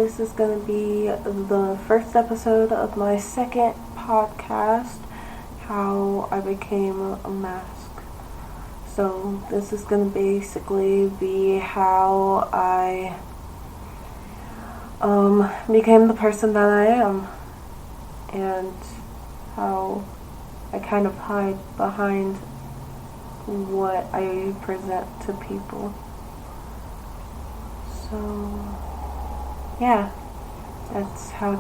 this is going to be the first episode of my second podcast, How I Became a Mask. So this is going to basically be how I became the person that I am, and how I kind of hide behind what I present to people. So yeah, that's how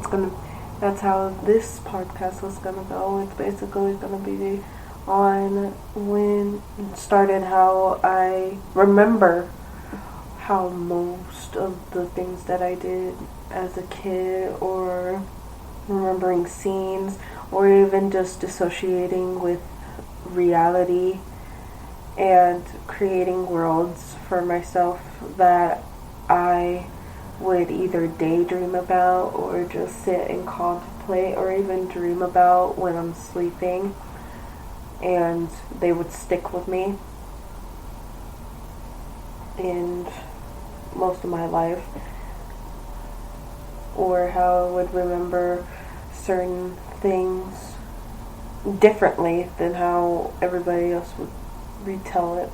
this podcast was gonna go. It's basically gonna be on when it started, how I remember how most of the things that I did as a kid, or remembering scenes, or even just dissociating with reality and creating worlds for myself that I would either daydream about or just sit and contemplate or even dream about when I'm sleeping, and they would stick with me in most of my life. Or how I would remember certain things differently than how everybody else would retell it.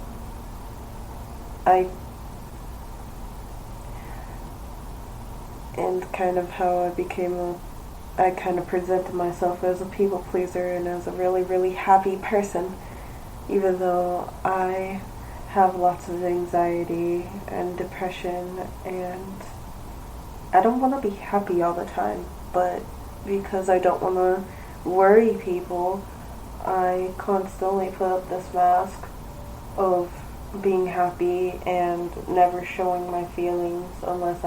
And kind of how I kind of presented myself as a people pleaser and as a really, really happy person, even though I have lots of anxiety and depression, and I don't want to be happy all the time, but because I don't want to worry people, I constantly put up this mask of being happy and never showing my feelings unless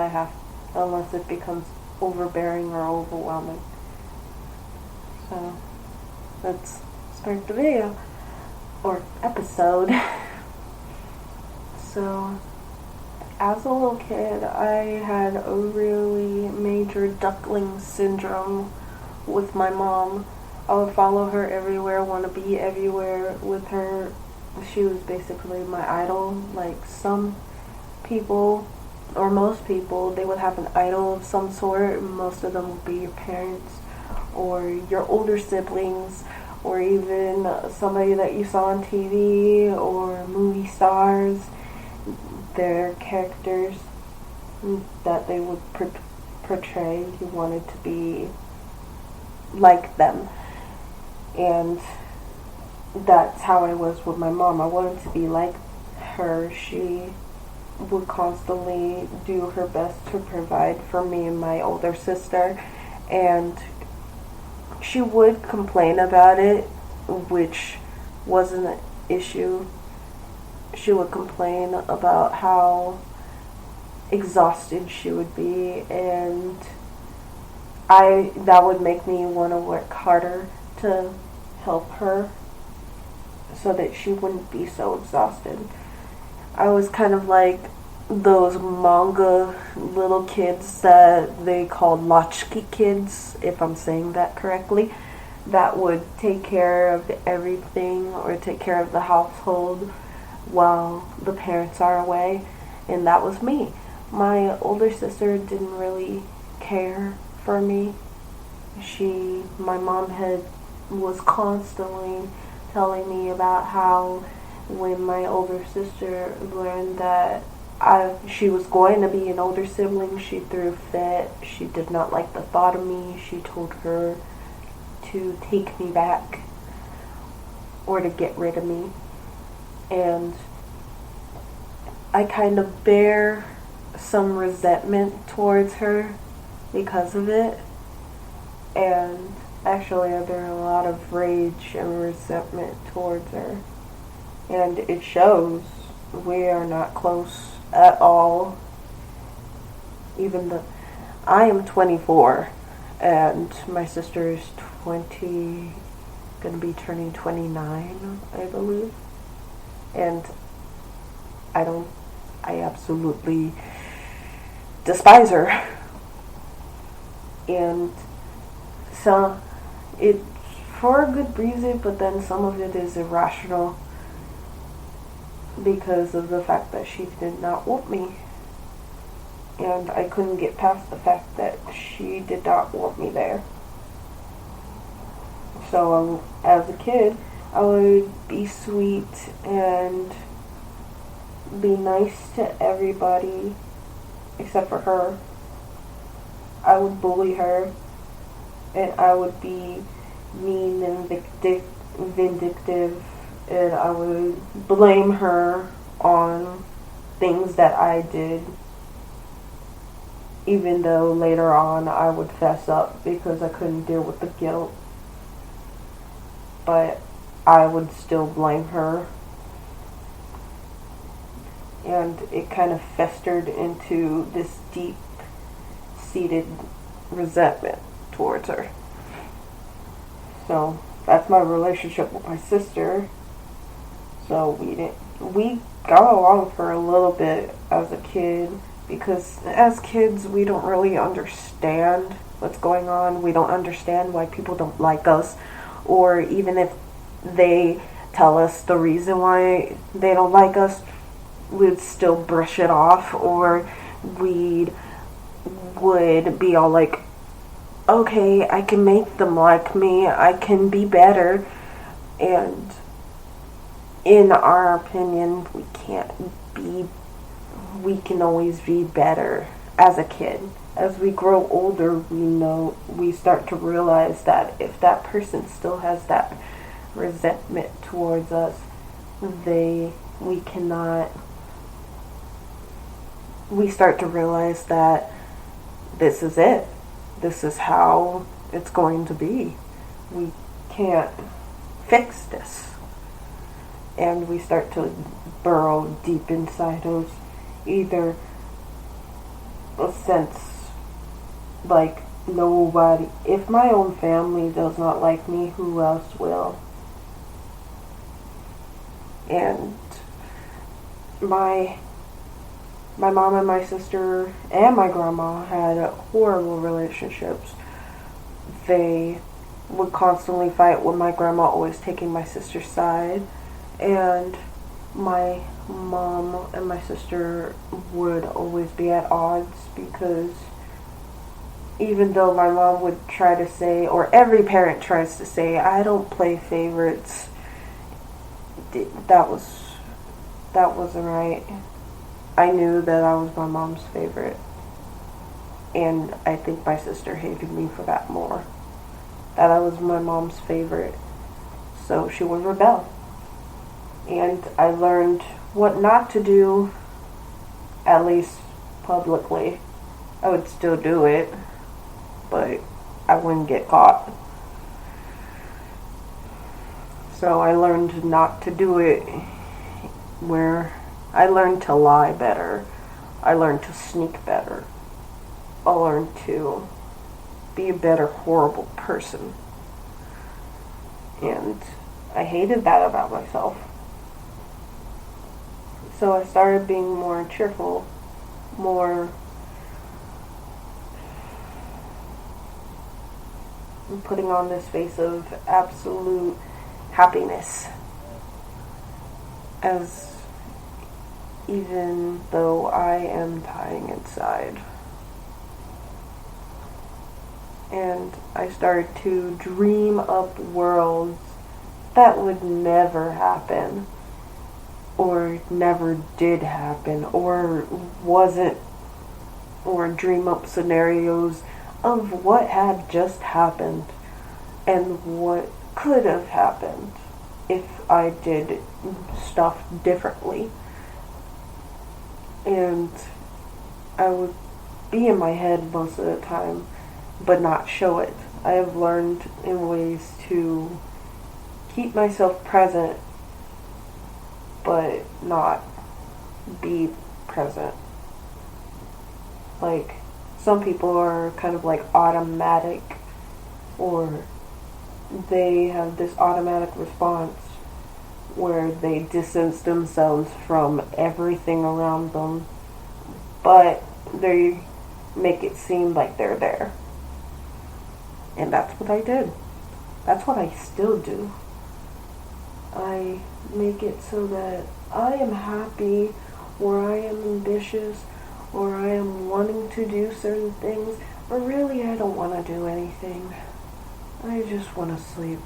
it becomes overbearing or overwhelming. So let's start the video or episode. So as a little kid, I had a really major duckling syndrome with my mom. I would follow her everywhere, want to be everywhere with her. She was basically my idol. Like some people, or most people, they would have an idol of some sort. Most of them would be your parents or your older siblings, or even somebody that you saw on TV or movie stars. Their characters that they would portray, you wanted to be like them. And that's how I was with my mom. I wanted to be like her. She would constantly do her best to provide for me and my older sister, and she would complain about it, which wasn't an issue. She would complain about how exhausted she would be, and that would make me want to work harder to help her so that she wouldn't be so exhausted. I was kind of like those manga little kids that they called latchkey kids, if I'm saying that correctly, that would take care of everything or take care of the household while the parents are away, and that was me. My older sister didn't really care for me. My mom was constantly telling me about how when my older sister learned that she was going to be an older sibling, she threw a fit. She did not like the thought of me. She told her to take me back or to get rid of me. And I kind of bear some resentment towards her because of it. And actually I bear a lot of rage and resentment towards her. And it shows. We are not close at all. Even though I am 24 and my sister is 20, gonna be turning 29, I believe. And I absolutely despise her. And so it's for a good reason, but then some of it is irrational because of the fact that she did not want me. And I couldn't get past the fact that she did not want me there. So as a kid, I would be sweet and be nice to everybody except for her. I would bully her, and I would be mean and vindictive, and I would blame her on things that I did, even though later on I would fess up because I couldn't deal with the guilt. But I would still blame her, and it kind of festered into this deep-seated resentment towards her. So that's my relationship with my sister. So we got along for a little bit as a kid, because as kids we don't really understand what's going on. We don't understand why people don't like us, or even if they tell us the reason why they don't like us, we'd still brush it off, or we would be all like, okay, I can make them like me, I can be better. And in our opinion, we can always be better as a kid. As we grow older, we start to realize that if that person still has that resentment towards us, we start to realize that this is it. This is how it's going to be. We can't fix this. And we start to burrow deep inside of either a sense like, nobody, if my own family does not like me, who else will? And my mom and my sister and my grandma had horrible relationships. They would constantly fight, with my grandma always taking my sister's side, and my mom and my sister would always be at odds, because even though my mom would try to say, or every parent tries to say, I don't play favorites, that wasn't right. I knew that I was my mom's favorite, and I think my sister hated me for that more, that I was my mom's favorite. So she would rebel, and I learned what not to do, at least publicly. I would still do it, but I wouldn't get caught. So I learned not to do it, where I learned to lie better. I learned to sneak better. I learned to be a better horrible person. And I hated that about myself. So I started being more cheerful, more putting on this face of absolute happiness, as even though I am dying inside. And I started to dream up worlds that would never happen, or never did happen, or wasn't, or dream up scenarios of what had just happened and what could have happened if I did stuff differently. And I would be in my head most of the time, but not show it. I have learned in ways to keep myself present, but not be present. Like, some people are kind of like automatic, or they have this automatic response where they distance themselves from everything around them, but they make it seem like they're there. And that's what I did. That's what I still do. I make it so that I am happy, or I am ambitious, or I am wanting to do certain things, but really I don't want to do anything. I just want to sleep.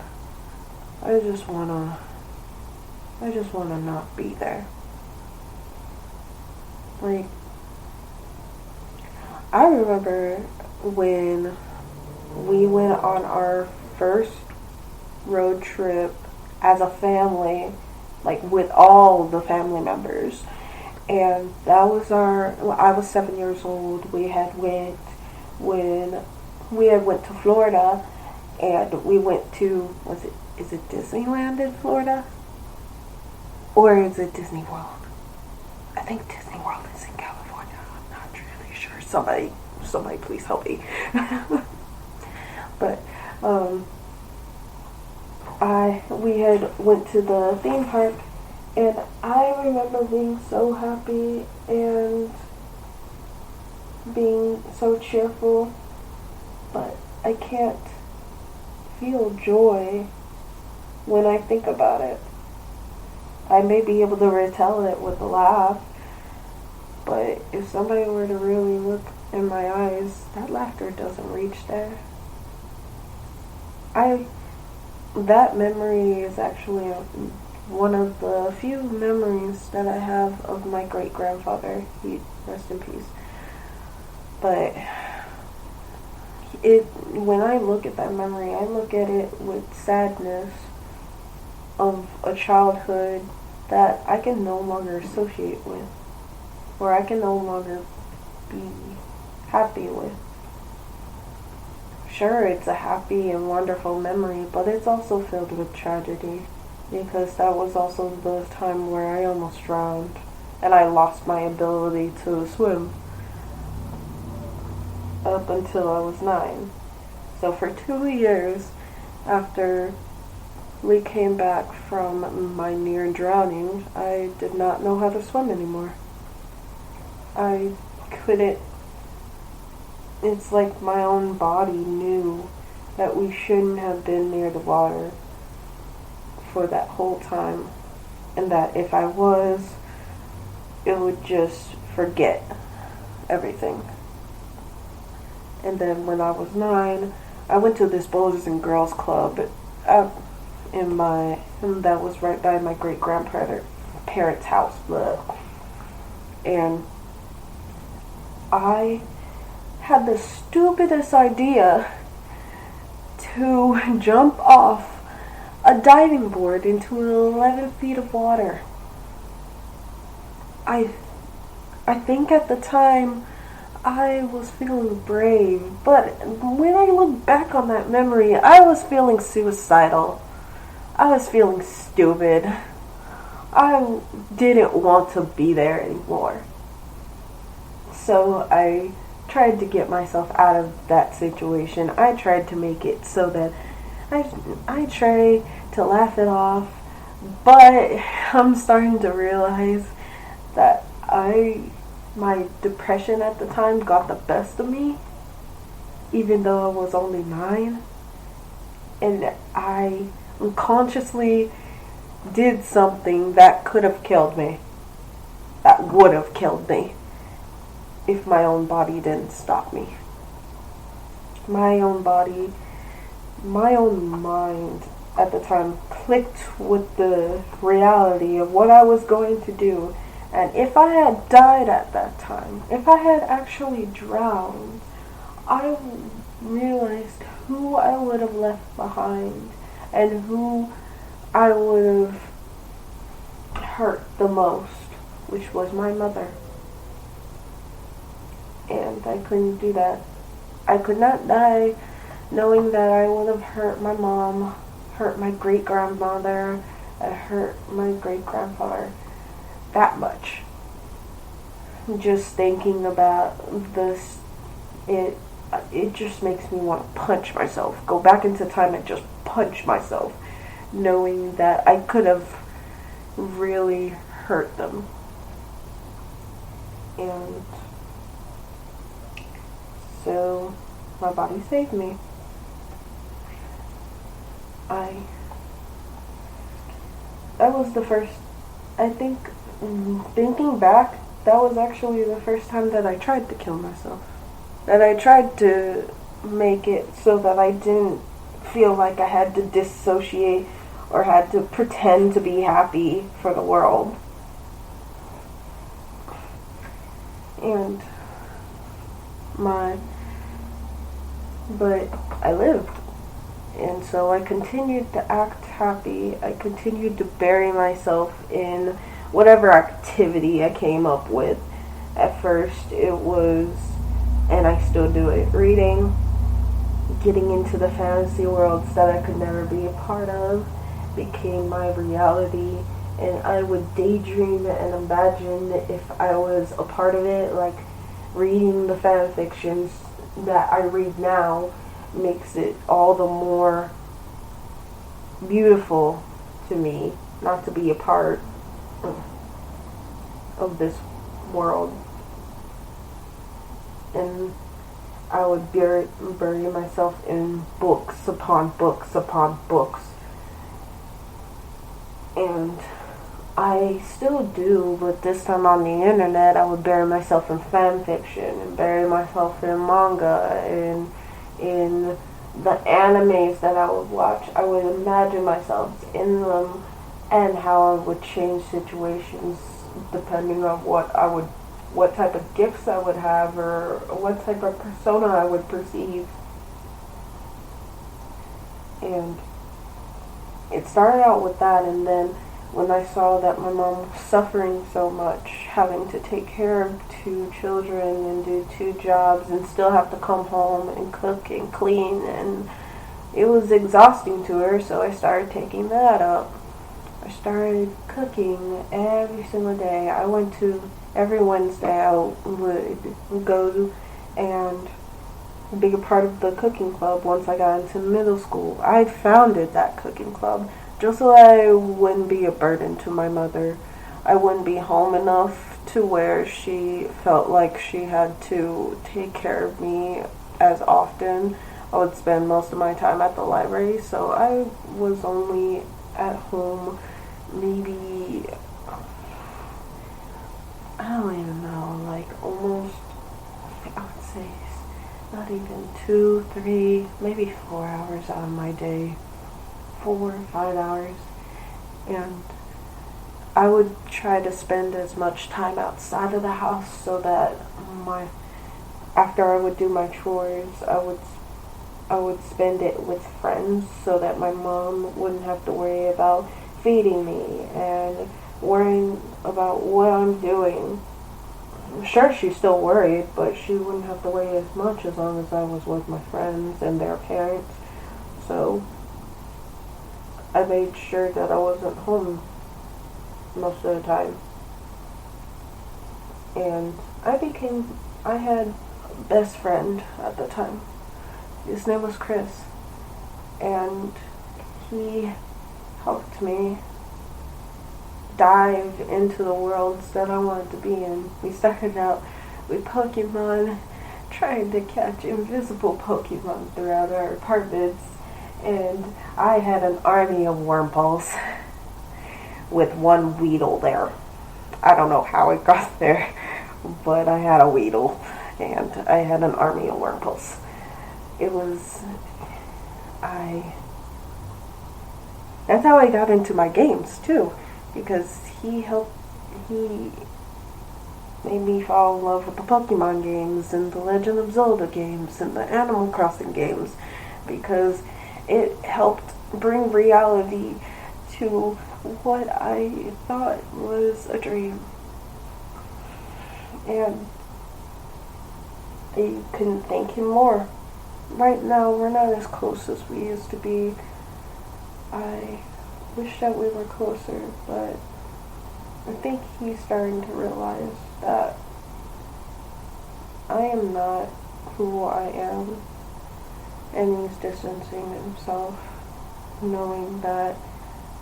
I just want to not be there. Like, I remember when we went on our first road trip as a family, like with all the family members. And that was I was 7 years old. We had went to Florida, and we went to, is it Disneyland in Florida? Or is it Disney World? I think Disney World is in California. I'm not really sure. Somebody please help me. But, we had went to the theme park, and I remember being so happy and being so cheerful, but I can't feel joy when I think about it. I may be able to retell it with a laugh, but if somebody were to really look in my eyes, that laughter doesn't reach there. That memory is actually one of the few memories that I have of my great-grandfather. He rest in peace. But when I look at that memory, I look at it with sadness of a childhood that I can no longer associate with, or I can no longer be happy with. Sure, it's a happy and wonderful memory, but it's also filled with tragedy, because that was also the time where I almost drowned, and I lost my ability to swim up until I was 9. So for 2 years after we came back from my near drowning, I did not know how to swim anymore. I couldn't. It's like my own body knew that we shouldn't have been near the water for that whole time, and that if I was, it would just forget everything. And then when I was 9, I went to this Boys and Girls Club that was right by my great-grandparents' house. And I had the stupidest idea to jump off a diving board into 11 feet of water. I think at the time I was feeling brave, but when I look back on that memory, I was feeling suicidal. I was feeling stupid. I didn't want to be there anymore. So I tried to get myself out of that situation. I tried to make it so that I tried to laugh it off, but I'm starting to realize that my depression at the time got the best of me, even though I was only 9, and I unconsciously did something that could have killed me, that would have killed me, if my own body didn't stop me. My own body, my own mind at the time clicked with the reality of what I was going to do. And if I had died at that time, if I had actually drowned, I realized who I would have left behind and who I would have hurt the most, which was my mother. And I couldn't do that. I could not die knowing that I would have hurt my mom, hurt my great-grandmother, and hurt my great-grandfather that much. Just thinking about this, it just makes me want to punch myself. Go back into time and just punch myself, knowing that I could have really hurt them. And so my body saved me. That was the first, I think, thinking back, that was actually the first time that I tried to kill myself. That I tried to make it so that I didn't feel like I had to dissociate or had to pretend to be happy for the world. And but I lived. And so I continued to act happy. I continued to bury myself in whatever activity I came up with. At first it was, and I still do it, reading, getting into the fantasy worlds that I could never be a part of became my reality, and I would daydream and imagine if I was a part of it, like reading the fan fictions that I read now makes it all the more beautiful to me not to be a part of this world. And I would bury myself in books upon books upon books. And I still do, but this time on the internet, I would bury myself in fan fiction and bury myself in manga and in the animes that I would watch. I would imagine myself in them and how I would change situations depending on what type of gifts I would have or what type of persona I would perceive. And it started out with that, and then when I saw that my mom was suffering so much, having to take care of 2 children and do 2 jobs and still have to come home and cook and clean, and it was exhausting to her, so I started taking that up. I started cooking every single day. Every Wednesday I would go and be a part of the cooking club once I got into middle school. I founded that cooking club just so I wouldn't be a burden to my mother. I wouldn't be home enough to where she felt like she had to take care of me as often. I would spend most of my time at the library, so I was only at home maybe, I don't even know, like almost, I would say, not even 2, 3, maybe 4 hours out of my day. 4 or 5 hours. And I would try to spend as much time outside of the house so that after I would do my chores, I would spend it with friends so that my mom wouldn't have to worry about feeding me and worrying about what I'm doing. I'm sure she's still worried, but she wouldn't have to worry as much as long as I was with my friends and their parents. So I made sure that I wasn't home most of the time. And I had a best friend at the time. His name was Chris. And he helped me dive into the worlds that I wanted to be in. We started out with Pokemon, trying to catch invisible Pokemon throughout our apartments. And I had an army of Wurmples with 1 Weedle there. I don't know how it got there, but I had a Weedle and I had an army of Wurmples. That's how I got into my games too, because he made me fall in love with the Pokemon games and the Legend of Zelda games and the Animal Crossing games, because it helped bring reality to what I thought was a dream. And I couldn't thank him more. Right now, we're not as close as we used to be. I wish that we were closer, but I think he's starting to realize that I am not who I am. And he's distancing himself, knowing that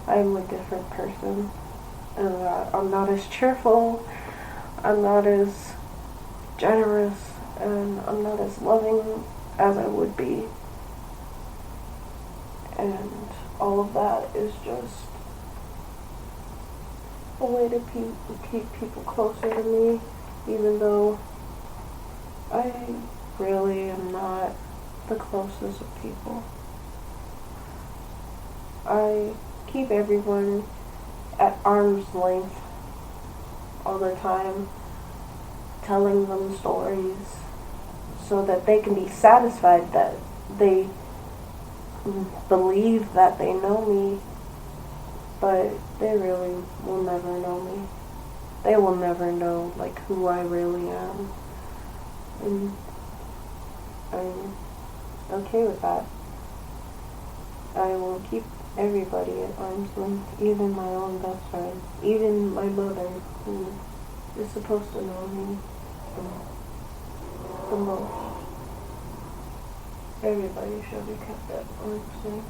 I'm a different person, and that I'm not as cheerful, I'm not as generous, and I'm not as loving as I would be. And all of that is just a way to keep people closer to me, even though I really am not the closest of people. I keep everyone at arm's length all the time, telling them stories so that they can be satisfied that they believe that they know me, but they really will never know me. They will never know, like, who I really am. And I'm okay with that. I will keep everybody at arm's length, even my own best friend, even my mother, who is supposed to know me the most. Everybody should be kept at arm's length.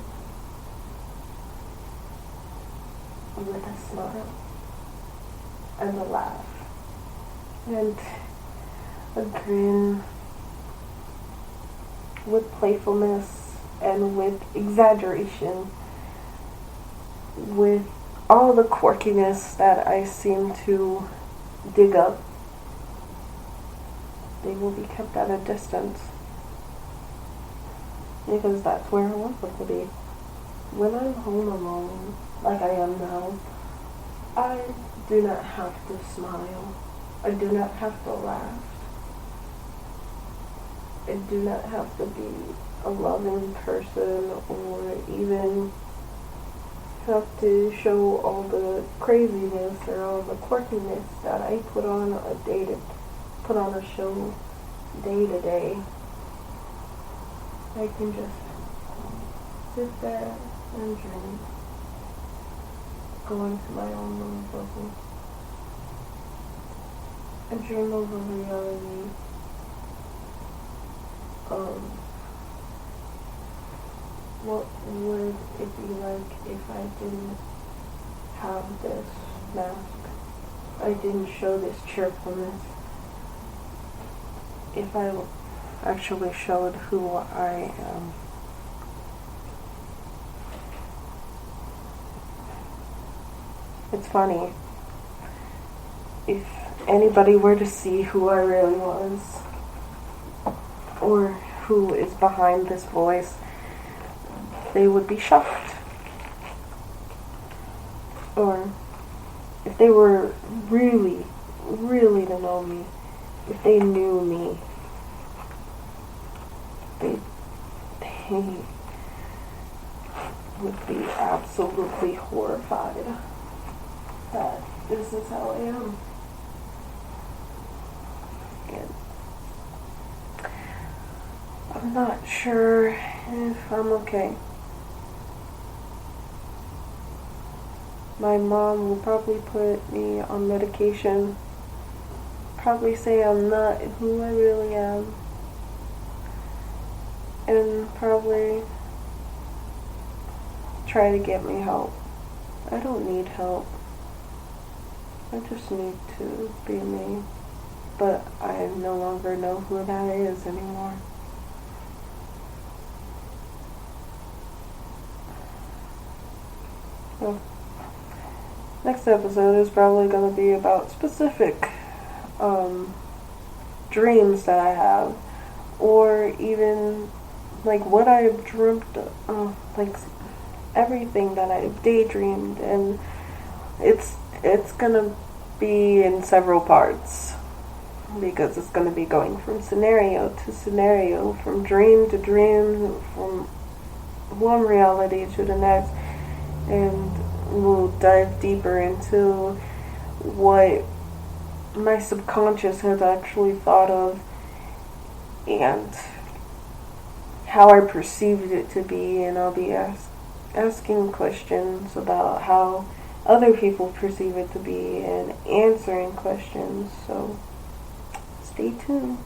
With a smile and a laugh and a grin, with playfulness and with exaggeration, with all the quirkiness that I seem to dig up. They will be kept at a distance, because that's where I want them to be. When I'm home alone, like I am now, I do not have to smile. I do not have to laugh. I do not have to be a loving person, or even have to show all the craziness or all the quirkiness that I put on a show day to day. I can just sit there and dream, go into my own little bubble, and dream of a reality of what would it be like if I didn't have this mask, I didn't show this cheerfulness, if I actually showed who I am. It's funny, if anybody were to see who I really was, or who is behind this voice, they would be shocked. Or if they were really, really to know me, if they knew me, they would be absolutely horrified that this is how I am. And I'm not sure if I'm okay. My mom will probably put me on medication, probably say I'm not who I really am, and probably try to get me help. I don't need help. I just need to be me. But I no longer know who that is anymore. Well, next episode is probably going to be about specific dreams that I have, or even like what I've dreamt of, like everything that I've daydreamed, and it's gonna be in several parts, because it's gonna be going from scenario to scenario, from dream to dream, from one reality to the next, and we'll dive deeper into what my subconscious has actually thought of, and how I perceived it to be, and I'll be asking questions about how other people perceive it to be, and answering questions. So stay tuned.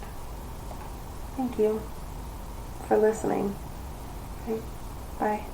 Thank you for listening. Okay, bye.